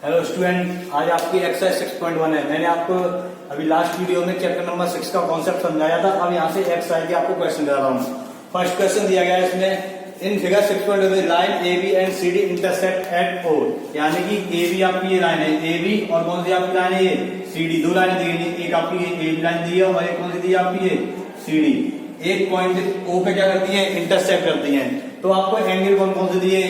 Hello student, आज आपकी exercise 6.1 है। मैंने आपको अभी लास्ट वीडियो में चैप्टर नंबर 6 का कॉन्सेप्ट समझाया था। अब यहाँ से एक्सरसाइज के आपको क्वेश्चन दे रहा हूँ। फर्स्ट क्वेश्चन दिया गया है इसमें, in figure 6.1 line A B and C D intersect at O, यानी कि ए बी आपकी ये लाइन है, ए बी और कौन सी आपकी लाइन है ये सी डी। दो लाइन दी गई, एक आपकी ए बी लाइन दी है और एक कौन सी दी है आपकी ये सी डी। एक पॉइंट ओ पे क्या करती है, इंटरसेक्ट करती है। तो आपको एंगल कौन कौन से दिए,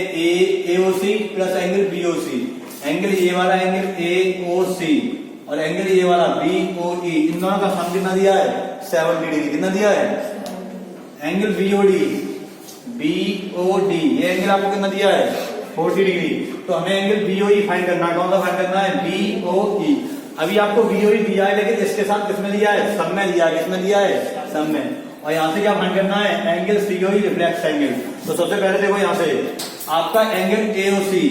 A O C plus angle B O C. Angle ये वाला एंगल ए ओ सी और एंगल ये वाला बी ओ ई, इन दोनों का सम कितना दिया है, 70 डिग्री। कितना दिया है, एंगल बी ओ डी, ये एंगल आपको कितना दिया है, 40 डिग्री। तो हमें angle B O E find करना है। कौन सा फाइंड करना है, बी ओ ई। अभी आपको बी ओ ई दिया है, लेकिन इसके साथ किसमें दिया है, सम में दिया है। किसमें दिया है, सम में। और यहाँ से क्या फाइंड करना है, एंगल सी ओ ई रिफ्लेक्स एंगल। तो सबसे पहले देखो यहाँ से आपका एंगल ए ओ सी,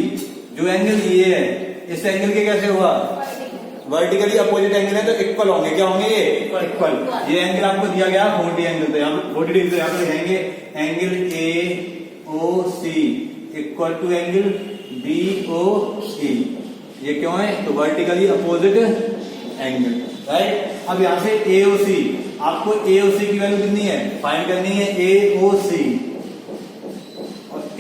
जो एंगल ये है, इस एंगल के कैसे हुआ, वर्टिकली अपोजिट एंगल है तो इक्वल होंगे। क्या होंगे ये, इक्वल। ये एंगल आपको दिया गया 40 एंगल, तो यहाँ पे 40 डिग्री, यहाँ पे लिखेंगे angle A O C equal to angle B O C. ये क्यों है, तो वर्टिकली अपोजिट एंगल, राइट। अब यहाँ से ए ओ सी, आपको ए ओ सी की वैल्यू कितनी है, फाइंड करनी है। A O C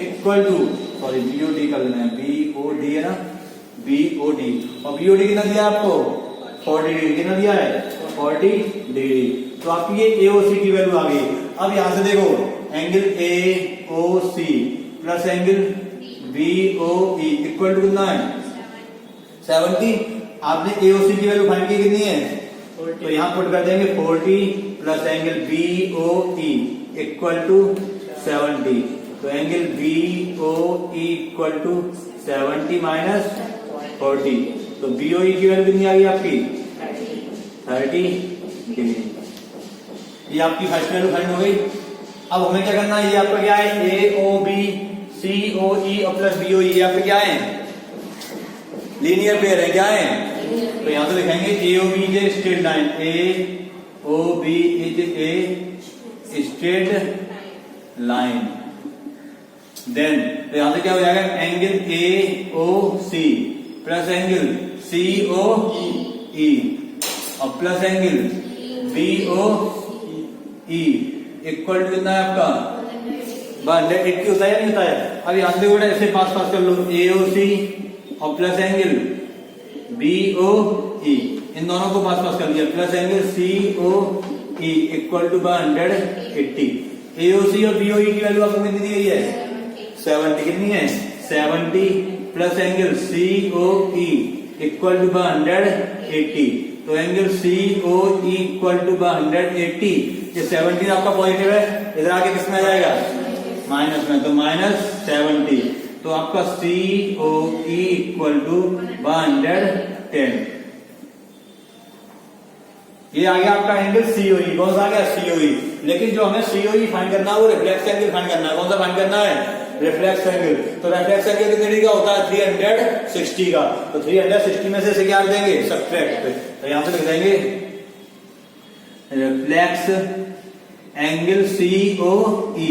equal to, sorry B O D कर लेना है, बी ओ डी है ना, बी ओ डी। और बी ओ डी कितना दिया आपको, 40 डिग्री। कितना दिया है, 40 डिग्री। तो आपकी ये ए ओ सी की वैल्यू आ गई। अब यहां से देखो angle A O C plus angle B O E equal to कितना है, 70। आपने ए ओ सी की वैल्यू फाइंड की कितनी है, तो यहां पुट कर देंगे 40 plus angle B O E equal to 70। तो angle B O E equal to 70 minus 40। तो बी ओ ई की वैल्यू कितनी आ गई आपकी, 30 डिग्री। ये आपकी फर्स्ट वैल्यू फाइंड हो गई। अब हमें क्या करना है, ये आपका क्या है, A O B C O E और प्लस बी ओ ई, आपके क्या है, लीनियर पेयर है। क्या है, तो यहां से लिखेंगे A O B is straight line, A O B is a straight line. Then तो यहां से क्या हो जाएगा, angle A O C plus angle C O E और plus angle B O E equal to कितना है आपका, 180 होता है या नहीं होता है। अब यहां से ऐसे पास कर लो, ए ओ सी और plus angle B O E, इन दोनों को पास कर दिया, plus angle C O E equal to 180। A O C और बी ओ ई की वैल्यू आपको कितनी दी गई है, 70। कितनी है, 70 plus angle C O E equal to 180। तो angle C O E equal to 180। ये 17 आपका पॉजिटिव है, इधर आके किसमें आ जाएगा, माइनस में, तो माइनस 70। तो आपका सी ओ ई इक्वल टू 110। ये आ गया आपका एंगल सीओई। कौन सा आ गया, सीओई। लेकिन जो हमें सीओई फाइंड करना है वो रिफ्लेक्स एंगल फाइंड करना है। कौन सा फाइंड करना है, रिफ्लेक्स एंगल। तो रिफ्लेक्स एंगल कितने डिग्री का होता है, 360 का। तो 360 में से क्या देंगे, सब्ट्रैक्ट। तो यहां से लिख देंगे reflex angle C O E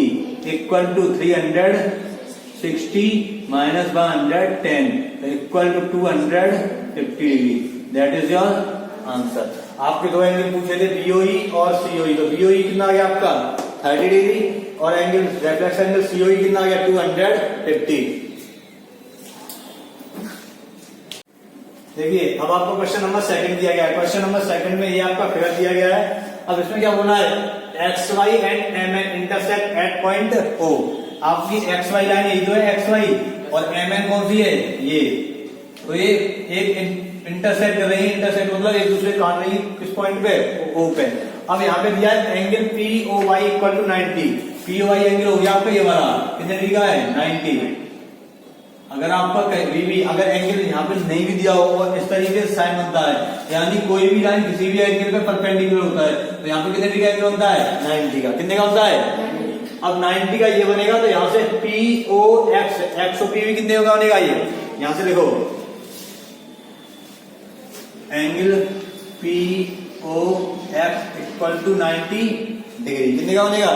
equal to 360 minus 110 equal to 250 degree. That is your answer. आपके दो एंगल पूछे थे, बीओई और सीओई। तो बीओई कितना आ गया आपका, 30 डिग्री और एंगल रिफ्लेक्स एंगल सीओई कितना आ गया, 250। देखिए अब आपको क्वेश्चन नंबर 2 दिया गया है। क्वेश्चन नंबर 2 में ये आपका फिगर दिया गया है। अब इसमें क्या बोलना है, X Y and M N intersect at point O. आपकी एक्स वाई लाइन ये जो है एक्स वाई, और एम एन कौन सी है, ये। तो ये एक इंटरसेक्ट कर रही है, इंटरसेक्ट मतलब एक दूसरे काट रही है, किस पॉइंट पे, ओ पे। अब यहाँ पे दिया है angle P O Y equal to 90। P O Y angle हो गया आपका ये वाला, कितने डिग्री का है, 90। अगर आपका कहीं भी अगर एंगल यहाँ पे नहीं भी दिया हो और इस तरीके से साइन बनता है, यानी कोई भी लाइन किसी भी एंगल पे परपेंडिकुलर होता है, तो यहाँ पे कितने डिग्री का एंगल बनता है, 90 का। कितने का होता है, अब 90 का ये बनेगा। तो यहाँ से P O X, X O P भी कितने का बनेगा, ये यहाँ से लिखो angle P O X equal to 90 degree. कितने का बनेगा,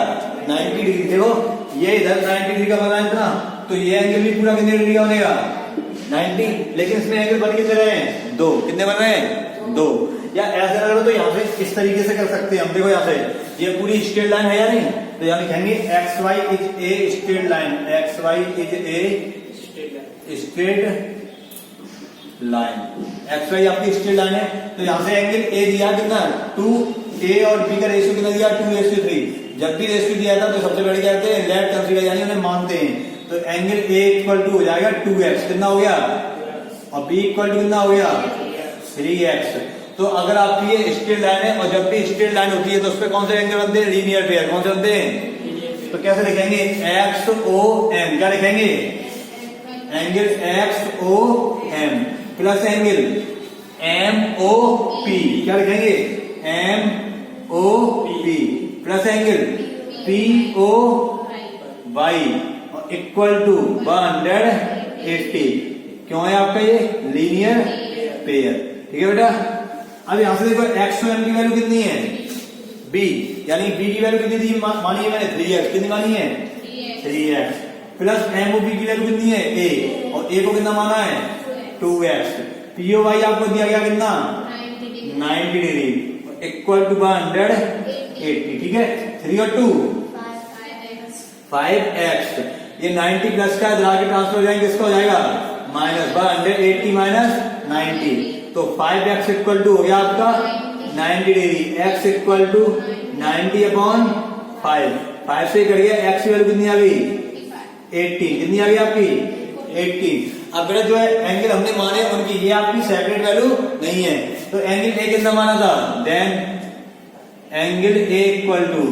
90 डिग्री। देखो ये इधर 90 डिग्री का बना है इतना, तो ये एंगल भी पूरा कितने डिग्री का बनेगा, 90, लेकिन इसमें एंगल बन कितने रहे हैं? 2। कितने बन रहे हैं? 2। या ऐसे अगर तो यहाँ से इस तरीके से कर सकते हैं हम। देखो यहाँ से ये पूरी स्ट्रेट लाइन है या नहीं, तो यहाँ लिखेंगे X Y is a straight line, X Y is a straight line, X Y आपकी स्ट्रेट लाइन है। तो यहाँ से एंगल ए दिया कितना? 2, ए और बी का रेशियो कितना दिया? 2:3। जब भी रेशियो दिया था तो सबसे पहले क्या करते हैं? लेफ्ट कंसीडर यानी उन्हें मानते हैं। तो एंगल ए इक्वल टू हो जाएगा 2x, कितना हो गया? और बी इक्वल टू कितना हो गया? 3x। तो अगर आपकी ये स्ट्रेट लाइन है और जब भी स्ट्रेट लाइन होती है तो उस पर कौन से एंगल बनते हैं? Linear pair. कौन से बनते हैं? तो कैसे लिखेंगे? एक्स ओ एम, क्या लिखेंगे? Angle X O M plus angle M O P, क्या लिखेंगे? M O P plus angle P O Y equal to 180। क्यों है आपका ये? Linear pair. ठीक है बेटा। अब यहां से देखो एक्स ओ एम की वैल्यू कितनी है? बी, यानी बी की वैल्यू कितनी थी मानी है मैंने? 3x। कितनी मानी है? 3x plus M O B की वैल्यू कितनी है? ए, और ए को कितना माना है? 2x। पी ओ वाई आपको दिया गया कितना? 90 डिग्री इक्वल टू 180। ठीक है। 3 और 2 5x। ये 90 प्लस का इधर आगे ट्रांसफर हो जाएंगे, किसका हो जाएगा? Minus 180 minus 90। तो 5x इक्वल टू हो गया आपका 90 डिग्री, x इक्वल टू 90/5। 5 से कट गया, x की वैल्यू कितनी आ गई? 80। कितनी आ गई आपकी? 80। अब बेटा जो है एंगल हमने माने उनकी ये आपकी सेपरेट वैल्यू नहीं है। तो एंगल ए कितना माना था? Then angle A equal to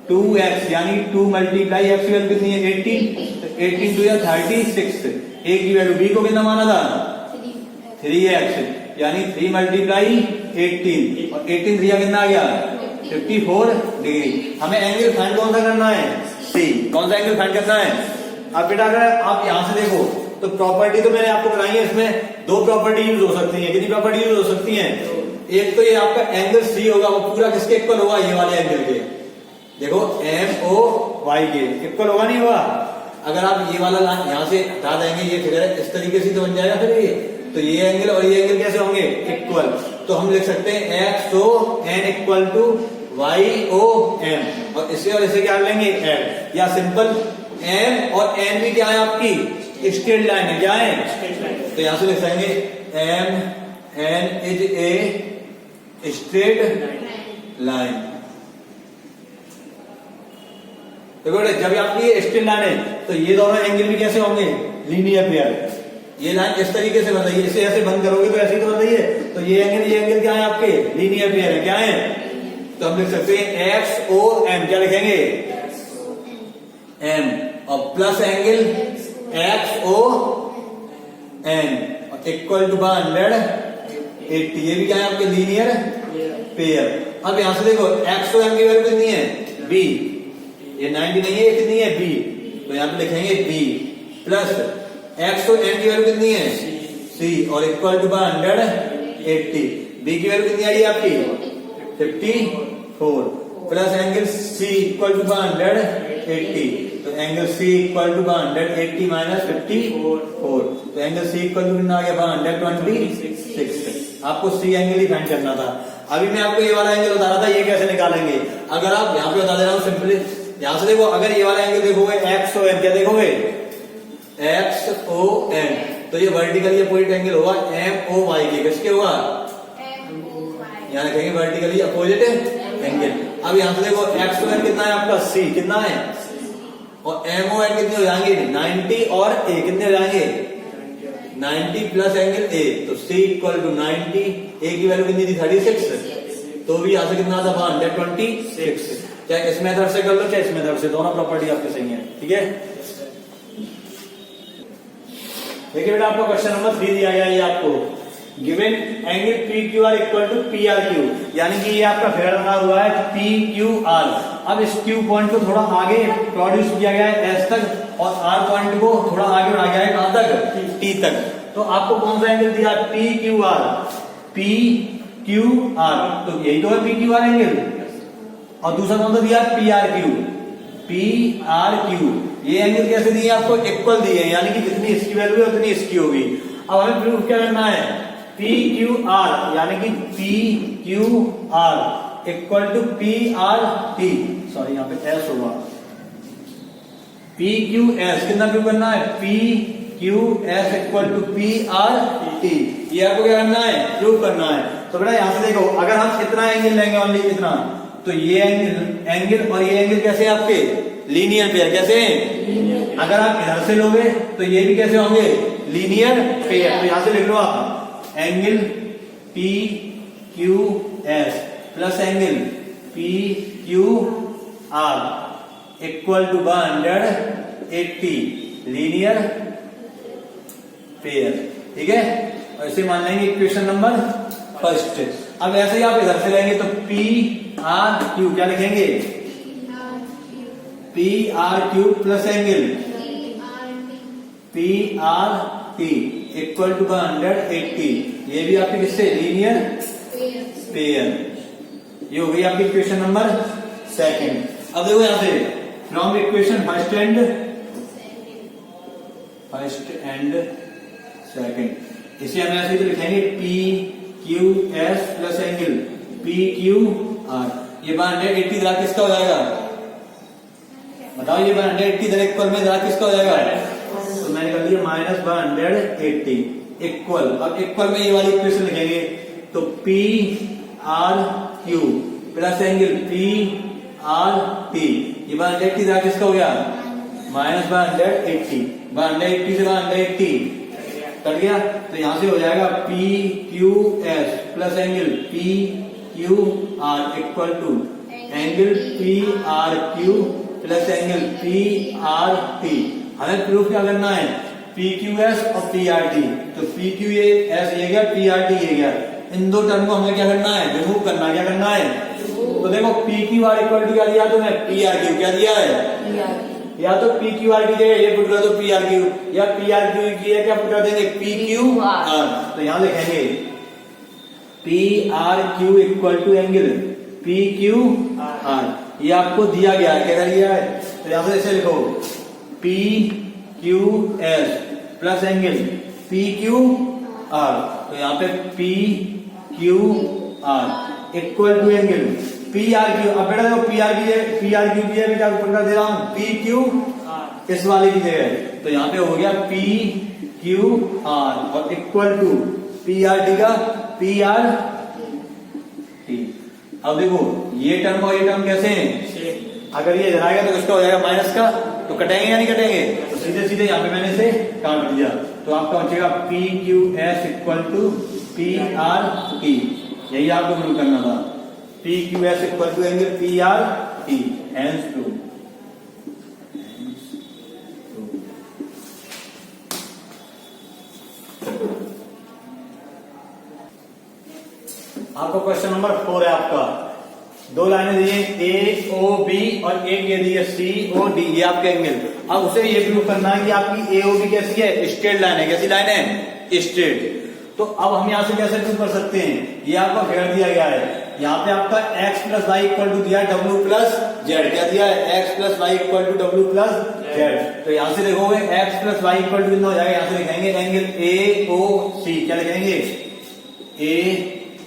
2x, यानी 2 मल्टीप्लाई x की वैल्यू कितनी है? 18। तो 18 2 या 36। ए की वैल्यू बी को कितना माना था? 3x, यानी 3 मल्टीप्लाई 18, और 18 3 कितना आ गया? 54 डिग्री। हमें एंगल फाइंड कौन सा करना है? सी। कौन सा एंगल फाइंड करना है? अब बेटा अगर आप यहां से देखो तो प्रॉपर्टी तो मैंने आपको बनाई है, इसमें 2 प्रॉपर्टी यूज हो सकती है। कितनी प्रॉपर्टी यूज हो सकती है? एक तो ये आपका एंगल सी होगा, वो पूरा किसके इक्वल होगा? ये वाले एंगल के। देखो एम ओ वाई के इक्वल होगा, नहीं होगा? अगर आप ये वाला लाइन यहां से हटा देंगे, ये फिगर इस तरीके से तो बन जाएगा फिर ये। तो ये एंगल और ये एंगल कैसे होंगे? इक्वल। तो हम लिख सकते हैं X O N equal to Y O M, और इसे क्या लेंगे? एम, या सिंपल एम और एन भी क्या है आपकी? स्ट्रेट लाइन है। क्या है? तो यहां से लिख देंगे M N is a straight line. देखो जब आपकी ये स्ट्रेट लाइन है तो ये दोनों एंगल भी कैसे होंगे? Linear pair. ये लाइन इस तरीके से बन रही है, इसे ऐसे बंद करोगे तो ऐसे ही तो बन रही है। तो ये एंगल क्या है आपके? लीनियर पेयर है। क्या है? तो हम लिख सकते हैं एक्स ओ एम, क्या लिखेंगे? एम, और plus angle X O N equal to 180। ये भी क्या है आपके? Linear pair. अब यहां से देखो एक्स ओ एम की वैल्यू कितनी है? बी। ये 90 नहीं है, ये कितनी है? बी। तो यहां पे लिखेंगे B plus X O N की वैल्यू कितनी है? सी, और इक्वल टू 180। बी की वैल्यू कितनी आई है आपकी? 54 प्लस एंगल सी इक्वल टू 180। तो angle C equal to 180 minus 54। तो एंगल सी इक्वल टू कितना आ गया? 126। आपको सी एंगल ही फाइंड करना था। अभी मैं आपको ये वाला एंगल बता रहा था, ये कैसे निकालेंगे। अगर आप यहाँ पे बता दे रहा हूँ सिंपली, यहां से देखो अगर ये वाला एंगल देखोगे एक्स ओ एन, क्या देखोगे? X O N. तो ये वर्टिकली अपोजिट एंगल होगा एम ओ वाई के। किसके होगा? यहाँ लिखेंगे वर्टिकली अपोजिट एंगल। अब यहां से देखो एक्स ओ एन कितना है आपका? सी। कितना है? और एम ओ एन कितने हो जाएंगे? 90, और ए कितने हो जाएंगे? 90 प्लस एंगल ए। तो सी इक्वल टू 90, ए की वैल्यू कितनी थी? 36। तो भी यहां से कितना था? 126। चाहे इस मेथड से कर लो चाहे इस मेथड से, दोनों प्रॉपर्टी आपकी सही है। ठीक है। देखिए बेटा आपको क्वेश्चन नंबर 3 दिया गया है आपको, given angle P Q R equal to P R Q, यानी कि ये आपका फिगर बना हुआ है पी क्यू आर। अब इस क्यू पॉइंट को थोड़ा आगे प्रोड्यूस किया गया है एस तक, और आर पॉइंट को थोड़ा आगे बढ़ाया गया है कहां तक? टी तक। तो आपको कौन सा एंगल दिया? P Q are. P Q R, तो यही तो है पी क्यू आर एंगल। और दूसरा कौन सा दिया? P R Q. P R Q, ये एंगल कैसे दिए आपको? इक्वल दिए, यानी कि जितनी इसकी वैल्यू है उतनी इसकी होगी। अब हमें प्रूफ क्या करना है, पी क्यू आर यानी कि P Q R equal to P R T, sorry यहाँ पे एस होगा, पी क्यू एस कितना प्रूफ करना है, P Q S equal to P R T, ये आपको क्या करना है, प्रूफ करना है। तो बेटा यहाँ से देखो, अगर हम इतना एंगल लेंगे ओनली इतना, तो ये एंगल और ये एंगल कैसे आपके लीनियर पेयर, कैसे हैं? अगर आप इधर से लोगे तो ये भी कैसे होंगे, लीनियर पेयर। तो यहां से लिख लो आप angle P Q S plus angle P Q R equal to 180 linear pair, ठीक है। और इसे मान लेंगे इक्वेशन नंबर फर्स्ट। अब ऐसे ही आप इधर से लेंगे तो पी आर क्यू क्या लिखेंगे, P R Q plus angle P R T equal to 180, ये भी आपकी किससे, लीनियर पेयर। ये हो गई आपकी इक्वेशन नंबर सेकंड। अब देखो यहां से from equation first and second, इसे हम ऐसे तो लिखेंगे P Q S plus angle P Q R, ये 180 जरा किसका हो जाएगा, बताओ, ये 180 जरा इक्वल में जरा किसका हो जाएगा, तो मैंने कर दिया -180 इक्वल। अब इक्वल में ये वाली इक्वेशन लिखेंगे तो P R Q plus angle P R T, ये 180 जरा किसका हो गया, -180, 180 से 180 कट गया। तो यहां से हो जाएगा P Q S plus angle P Q R equal to angle P R Q plus angle P R T. हमें प्रूफ क्या करना है, पी क्यू एस और पी आर टी। तो पी क्यू एस ये गया, पी आर टी ये गया, इन दो टर्म को हमें क्या करना है, रिमूव करना। क्या करना है, तो देखो P Q R equal to क्या दिया तुम्हें, पी आर क्यू क्या दिया है, या तो पी क्यू आर की जगह ये पुट कर दो पी आर क्यू, या पी आर क्यू की जगह क्या पुट कर देंगे, पी क्यू आर। तो यहां लिखेंगे P R Q equal to angle P Q R, ये आपको दिया गया है, क्या दिया है, तो यहां से ऐसे लिखो P Q S plus angle P Q R. तो यहाँ पे P Q R equal to angle P R Q. अब बेटा देखो पी आर क्यू की जगह क्या ऊपर कर दे रहा हूं, पी क्यू इस वाले की जगह, तो यहाँ पे हो गया पी क्यू आर और equal to P R T का पी आर टी। अब देखो ये टर्म और ये टर्म कैसे हैं, अगर ये इधर आएगा तो किसका हो जाएगा, माइनस का, तो कटेंगे या नहीं कटेंगे, तो सीधे सीधे यहाँ पे मैंने इसे काट दिया। तो आपका बचेगा P Q S equal to P R T, यही आपको प्रूव करना था, P Q S equal to angle P R T, hence prove. आपका क्वेश्चन नंबर 4 है आपका, दो लाइनें दी है ए ओ बी और एक ये दी है सी ओ डी, ये आपके एंगल। अब उसे ये प्रूव करना है कि आपकी ए ओ बी कैसी है, स्ट्रेट लाइन है, कैसी लाइन है, स्ट्रेट। तो अब हम यहां से कैसे प्रूव कर सकते हैं, ये आपका फिगर दिया गया है, यहाँ पे आपका x plus Y equal to दिया है डब्ल्यू प्लस जेड, क्या दिया है, x plus Y equal to W plus Z. तो यहां से देखोगे x plus Y equal to कितना हो जाएगा, यहां से लिखेंगे एंगल ए ओ सी, क्या लिखेंगे, A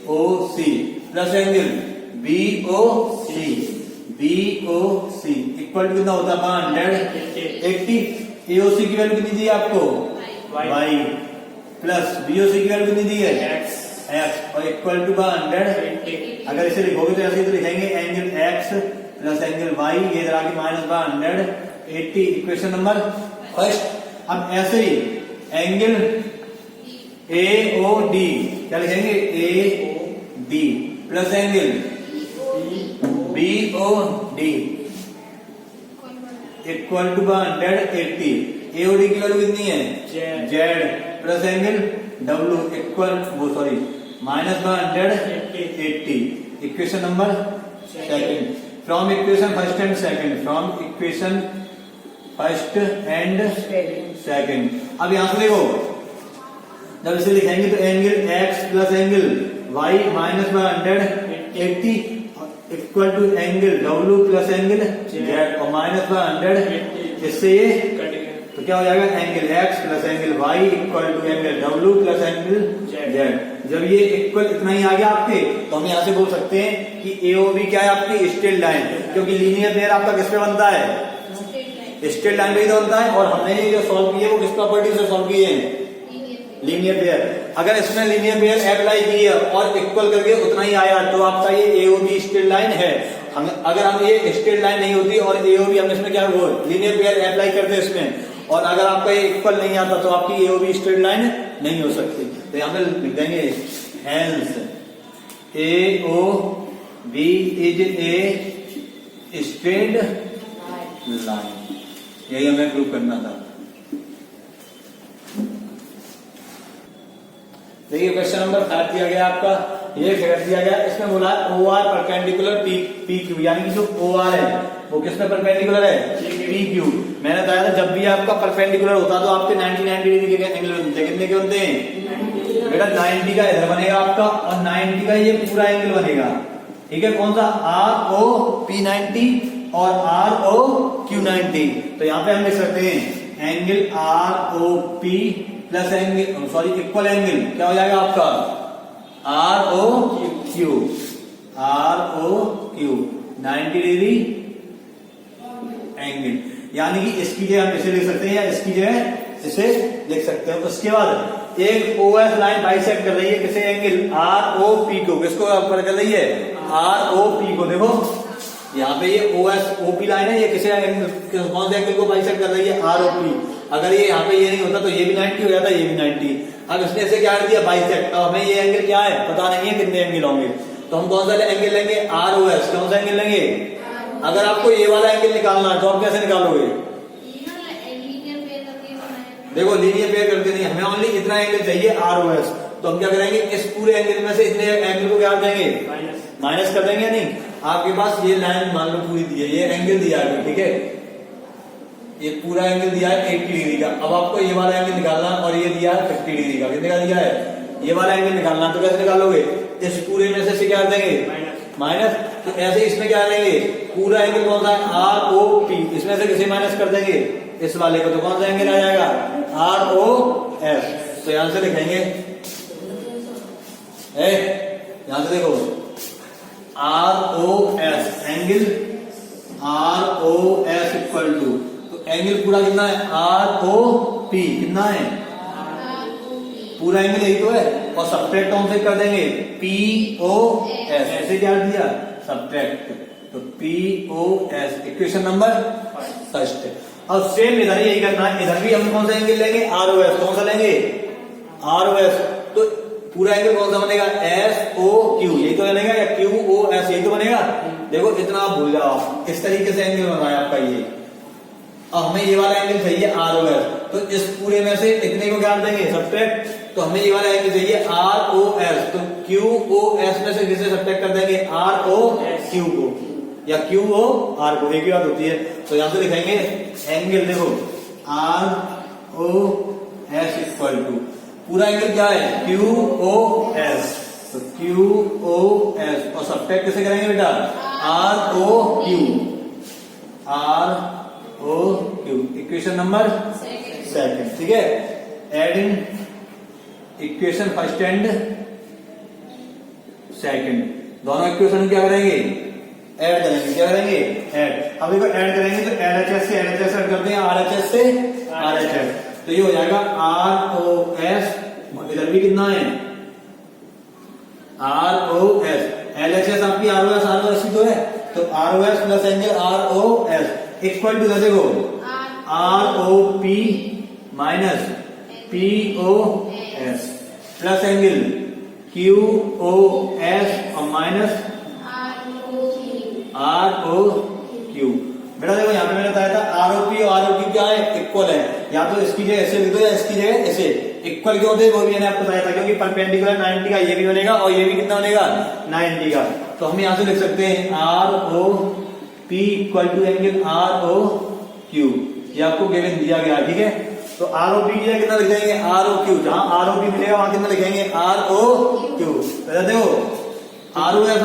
O C plus angle B O C equal to कितना होता है 180। एओसी की वैल्यू कितनी दी है आपको, वाई प्लस बीओसी की वैल्यू कितनी दी है, एक्स और इक्वल टू 180। अगर इसे लिखोगे तो ऐसे तो लिखेंगे angle X plus angle Y, ये इधर आके -180, इक्वेशन नंबर फर्स्ट। अब ऐसे ही एंगल ए ओ डी क्या लिखेंगे, A D plus angle B O D equal to 180। AOD की वैल्यू कितनी है, Z plus angle W equal -180, equation number second. From equation first and second, from equation first and second. अब यहां से देखो जब इसे लिखेंगे तो angle X plus angle Y -180 equal to angle W plus angle Z और -180, इससे ये तो क्या हो जाएगा, angle X plus angle Y equal to angle W W plus angle Z। जब ये इक्वल इतना ही आ गया आपके, तो हम यहाँ से बोल सकते हैं कि AOB क्या है आपकी स्ट्रेट लाइन, क्योंकि लीनियर पेयर आपका किस पे बनता है, स्ट्रेट लाइन पे ही तो बनता है। और हमने ये जो सॉल्व किए वो किस प्रॉपर्टी से सॉल्व किए हैं, लीनियर पेयर। अगर इसमें लीनियर पेयर अप्लाई की है और इक्वल करके उतना ही आया तो आपका ये AOB स्ट्रेट लाइन है। अगर हम ये स्ट्रेट लाइन नहीं होती और AOB हम इसमें क्या वो लीनियर पेयर अप्लाई करते इसमें, और अगर आपका ये इक्वल नहीं आता तो आपकी AOB स्ट्रेट लाइन नहीं हो सकती। तो यहाँ पे लिख देंगे hence AOB is a straight line. यही हमें प्रूव करना था। देखिए क्वेश्चन नंबर 5 दिया गया आपका, ये फिगर दिया गया, इसमें बोला OR परपेंडिकुलर PQ, यानी कि जो OR है वो किस पे परपेंडिकुलर है, PQ। मैंने बताया था जब भी आपका परपेंडिकुलर होता तो आपके 90 डिग्री के एंगल बनते हैं। कितने के बनते हैं बेटा, 90 का इधर बनेगा आपका और 90 का ये पूरा एंगल बनेगा। ठीक है, कौन सा, ROP 90 और ROQ 90। तो यहाँ पे हम लिख सकते हैं angle ROP plus angle sorry equal angle क्या हो जाएगा आपका ROQ 90 डिग्री एंगल, यानी कि इसकी जगह हम इसे लिख सकते हैं या इसकी जगह इसे लिख सकते हैं। उसके बाद एक OS लाइन बाइसेक्ट कर रही है किसे, एंगल ROP को, किसको पर कर रही है, ROP को। देखो यहाँ पे ये OP लाइन है, ये किसे कौन से एंगल को बाइसेक्ट कर रही है, ROP। अगर ये यहाँ पे ये नहीं होता तो ये भी 90 हो जाता, ये भी 90। अब इसने इसे क्या कर दिया, बाइसेक्ट। अब हमें ये एंगल क्या है पता नहीं है, कितने एंगल होंगे, तो हम कौन सा एंगल लेंगे, ROS। कौन सा एंगल लेंगे, अगर आपको ये वाला एंगल निकालना है तो आप कैसे निकालोगे, देखो लीनियर पेयर करके नहीं, हमें ओनली इतना एंगल चाहिए ROS। तो हम क्या करेंगे, इस पूरे एंगल में से इतने एंगल को क्या देंगे, माइनस कर देंगे। नहीं, आपके पास ये लाइन मान लो पूरी दी है, ये एंगल दिया है, ठीक है, ये पूरा एंगल दिया है 80 डिग्री का। अब आपको ये वाला एंगल निकालना और ये दिया है 50 डिग्री का। कितने का दिया है, ये वाला एंगल निकालना, तो कैसे निकालोगे, इस पूरे में से क्या देंगे, माइनस। तो ऐसे इसमें क्या लेंगे, पूरा एंगल कौन सा है, ROP, इसमें से किसे माइनस कर देंगे, इस वाले को। तो कौन सा एंगल आ जाएगा, ROS। तो यहां से लिखेंगे, यहां से देखो ROS angle ROS equal to, तो एंगल पूरा कितना है, ROP कितना है, पूरा एंगल यही तो है, और सब्ट्रैक्ट कौन से कर देंगे, POS। ऐसे क्या दिया, सब्ट्रैक्ट, तो POS इक्वेशन नंबर फर्स्ट। अब सेम इधर यही करना है, इधर भी हम कौन सा एंगल लेंगे, ROS। कौन सा लेंगे, ROS। तो पूरा एंगल कौन सा बनेगा, SOQ, यही तो बनेगा, या QOS, यही तो बनेगा। देखो इतना आप भूल जाओ, इस तरीके से एंगल बना है आपका ये। अब हमें ये वाला एंगल चाहिए ROS, तो इस पूरे में से इतने को क्या देंगे, सब्ट्रैक्ट। तो हमें ये वाला एंगल चाहिए ROS, तो QOS में से किसे सब्ट्रैक्ट कर देंगे, ROQ को, या QOR को, एक ही बात होती है। तो यहां से लिखेंगे एंगल, देखो ROS इक्वल टू पूरा एंगल क्या है, QOS। तो QOS और सब्ट्रैक्ट कैसे करेंगे बेटा, ROQ इक्वेशन नंबर सेकंड। ठीक है, adding equation first and second, दोनों इक्वेशन क्या करेंगे, ऐड करेंगे। क्या करेंगे, ऐड। अब इसको ऐड करेंगे तो LHS से LHS ऐड करते हैं, RHS से RHS। तो ये हो जाएगा ROS, इधर भी कितना है, ROS। LHS आपकी ROS ही तो है, तो ROS plus angle ROS equal to, देखो ROP minus POS plus angle QOS और माइनस ROQ। बेटा देखो यहाँ पे मैंने बताया था ROP और ROQ क्या है, इक्वल है। या तो इसकी जगह ऐसे लिख दो या इसकी जगह ऐसे। इक्वल क्यों थे वो भी मैंने आपको बताया था, क्योंकि परपेंडिकुलर 90 का ये भी बनेगा और ये भी कितना बनेगा, 90 का। तो हम यहाँ से लिख सकते हैं ROP equal to angle ROQ, ये आपको गिवन दिया गया, ठीक है। तो ROP की जगह कितना लिख देंगे, ROQ। जहां ROP मिलेगा वहां कितना लिखेंगे, ROQ। देखो ROS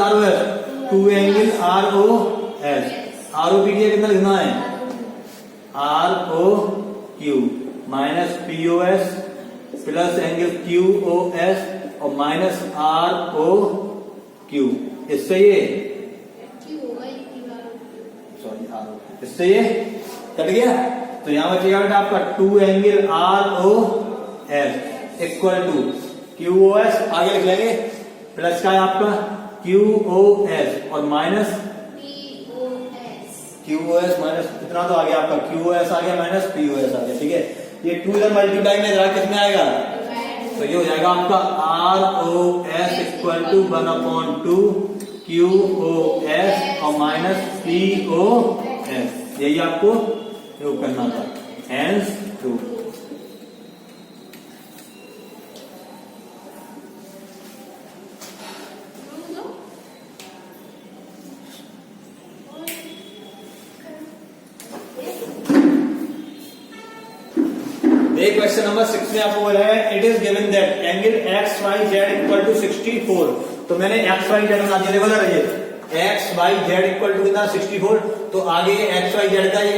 2 एंगल ROS, ROP की जगह कितना लिखना है, ROQ minus POS plus angle QOS और माइनस ROQ। इससे ये इससे ये कट गया, तो यहां बचेगा बेटा आपका 2 angle ROS equal to QOS, आगे लिख लेंगे प्लस का है आपका QOS और माइनस QOS माइनस इतना तो आ गया आपका QOS आ गया माइनस POS आ गया। ठीक है, ये 2 इधर मल्टीप्लाई में जरा कितने आएगा, तो ये हो जाएगा आपका ROS इक्वल टू 1/2 QOS और माइनस POS। यही आपको प्रूव करना था, हेंस ट्रू। क्वेश्चन नंबर 6 में आपको बोला है it is given that angle XYZ equal to 64। तो मैंने XYZ बना दिया, देखो जरा ये XYZ इक्वल टू कितना 64, तो आगे XYZ का ये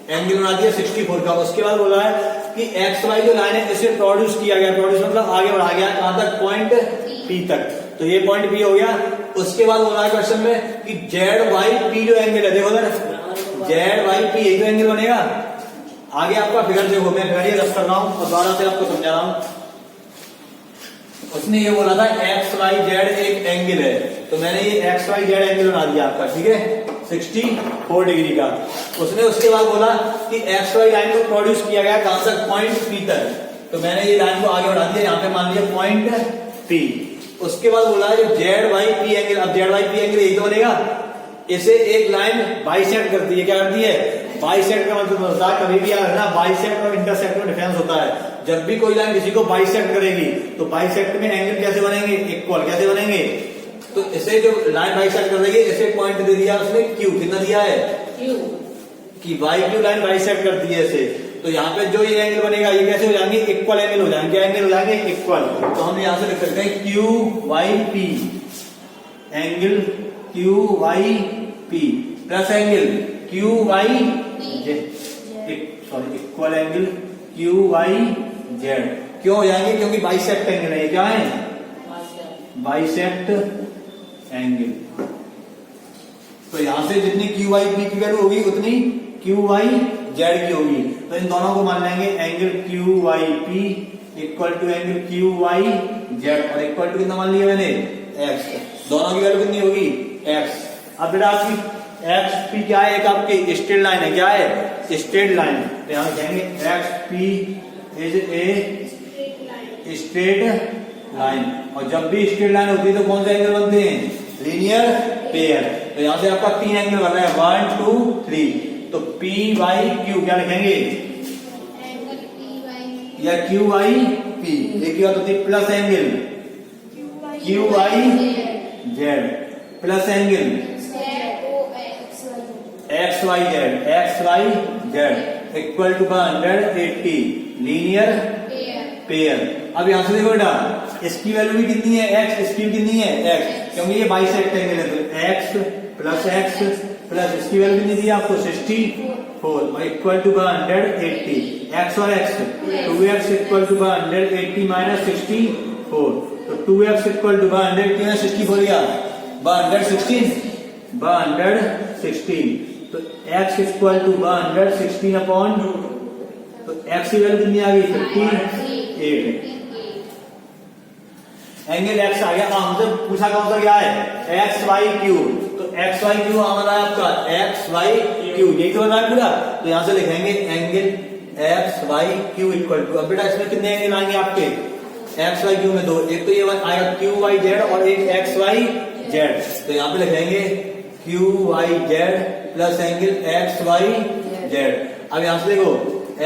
एंगल बना दिया 64 का। उसके बाद बोला है कि XY जो लाइन है इसे प्रोड्यूस किया गया, प्रोड्यूस मतलब आगे बढ़ा गया कहां तक, पॉइंट P तक, तो ये पॉइंट P हो गया। उसके बाद बोला है क्वेश्चन में कि ZYP जो एंगल है, देखो जरा ZYP यही तो एंगल बनेगा। आगे आपका फिगर देखो, मैं फिगर ये रख कर रहा हूं और दोबारा से आपको समझा रहा हूं। उसने ये बोला था XYZ एक एंगल है, तो मैंने ये XYZ एंगल बना दिया आपका, ठीक है 64 डिग्री का। उसने उसके बाद बोला कि XY लाइन को प्रोड्यूस किया गया कहां तक, पॉइंट P तक, तो मैंने ये लाइन को आगे बढ़ा दिया, यहाँ पे मान लिया पॉइंट P। उसके बाद बोला है ZYP एंगल, अब ZYP एंगल यही तो बनेगा, इसे एक लाइन बाइसेक्ट करती है, क्या करती है, बाइसेक्ट का मतलब होता है कभी भी यार ना बाइसेक्ट और इंटरसेक्ट में डिफरेंस होता है। जब भी कोई लाइन किसी को बाइसेक्ट करेगी तो बाइसेक्ट में एंगल कैसे बनेंगे, इक्वल कैसे बनेंगे, तो इसे जो लाइन बाइसेक्ट कर देगी इसे पॉइंट दे दिया उसने Q, कितना दिया है Q, कि YQ लाइन बाइसेक्ट करती है इसे, तो यहाँ पे जो ये एंगल बनेगा ये कैसे हो जाएंगे, इक्वल एंगल हो जाएंगे, क्या एंगल हो जाएंगे, इक्वल। तो हम यहाँ से लिख सकते हैं QYP angle QYP plus angle QYZ, sorry equal angle QYZ। क्यों हो जाएंगे, क्योंकि बाइसेक्ट एंगल है, क्या है बाइसेक्ट एंगल। तो यहां से जितनी QYP की वैल्यू होगी उतनी QYZ की होगी, तो इन दोनों को मान लेंगे angle QYP equal to angle QYZ और इक्वल टू कितना मान लिया मैंने X, दोनों की वैल्यू कितनी होगी X। अब बेटा आपकी XP क्या है, एक आपकी स्ट्रेट लाइन है, क्या है स्ट्रेट लाइन, तो यहां कहेंगे XP is a straight line. और जब भी स्ट्रेट लाइन होती है तो कौन से एंगल बनते हैं, लीनियर पेयर। तो यहां से आपका 3 एंगल बन रहा है 1 2 3, तो PYQ क्या लिखेंगे, या QYP, एक बात होती है plus angle QYZ plus angle XYZ equal to 180 linear pair. अब यहां से देखो बेटा इसकी वैल्यू भी कितनी है X, इसकी भी कितनी है X, क्योंकि ये बाइसेक्ट एंगल है, तो X प्लस इसकी वैल्यू कितनी दी आपको 64 और इक्वल टू 180, X और X 2X equal to 180 minus 64, तो 2X इक्वल टू 180 में 64 गया 116, तो x इक्वल टू 116 अपॉन, तो x की वैल्यू कितनी आ गई 58। एंगल x आ गया, हमसे पूछा कौन सा क्या है XYQ, तो XYQ हमारा आपका XYQ यही तो बना पूरा, तो यहां से लिखेंगे एंगल XYQ इक्वल टू, अब बेटा इसमें कितने एंगल आएंगे आपके XYQ में दो, एक तो ये आएगा QYZ और एक XYZ, तो यहां पे लिखेंगे QYZ प्लस एंगल XYZ। अब यहां से देखो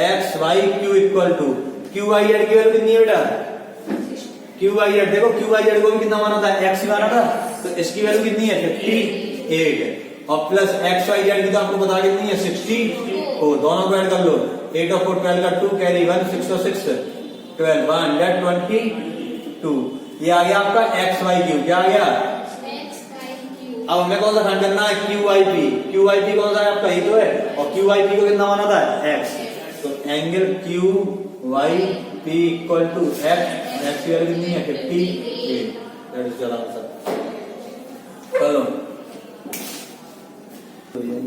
XYQ इक्वल टू QYZ की वैल्यू कितनी है बेटा, QYZ देखो QYZ को भी कितना माना था X माना था, तो इसकी वैल्यू कितनी है 58 और प्लस XYZ की तो आपको बता कितनी है 64, दोनों को ऐड कर लो, 8 और 4 12 का 2 कैरी 1 6 और 6 12 122, ये आ गया आपका XYQ, क्या आ गया। अब हमें कौन सा फाइंड करना है QYP कौन सा है आपका, ये तो है, और QYP को कितना माना था X, तो angle QYP P equal to x की वैल्यू कितनी है 58, दैट इज द आंसर। चलो तो ये